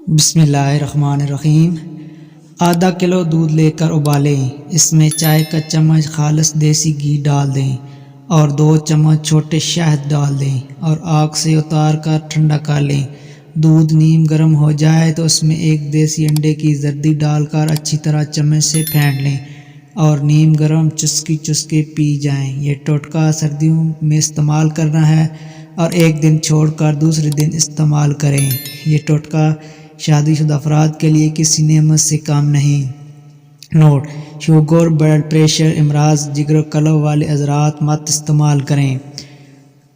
بسم اللہ الرحمن الرحیم۔ آدھا کلو دودھ لے کر ابالیں، اس میں چائے کا چمچ خالص دیسی گھی ڈال دیں اور 2 چمچ چھوٹے شہد ڈال دیں اور آگ سے اتار کر ٹھنڈا کر لیں۔ دودھ نیم گرم ہو جائے تو اس میں ایک دیسی انڈے کی زردی ڈال کر اچھی طرح چمچ سے پھینٹ لیں اور نیم گرم چسکی چسکی پی جائیں۔ یہ ٹوٹکا سردیوں میں استعمال کرنا ہے اور ایک دن چھوڑ کر دوسرے دن استعمال کریں۔ یہ ٹوٹکا شادی شدہ افراد کے لیے کسی نعمت سے کم نہیں۔ نوٹ: شوگر، بلڈ پریشر، امراض جگر و قلب والے حضرات مت استعمال کریں۔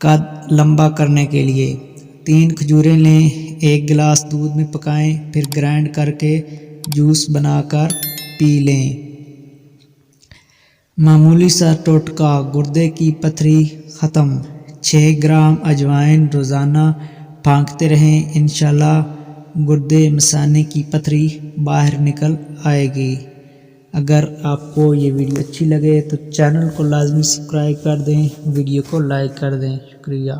قد لمبا کرنے کے لیے 3 کھجوریں لیں، 1 گلاس دودھ میں پکائیں، پھر گرائنڈ کر کے جوس بنا کر پی لیں۔ معمولی سا ٹوٹکا: گردے کی پتھری ختم۔ 6 گرام اجوائن روزانہ پھانکتے رہیں، انشاءاللہ گردے مثانے کی پتھری باہر نکل آئے گی۔ اگر آپ کو یہ ویڈیو اچھی لگے تو چینل کو لازمی سبسکرائب کر دیں، ویڈیو کو لائک کر دیں۔ شکریہ۔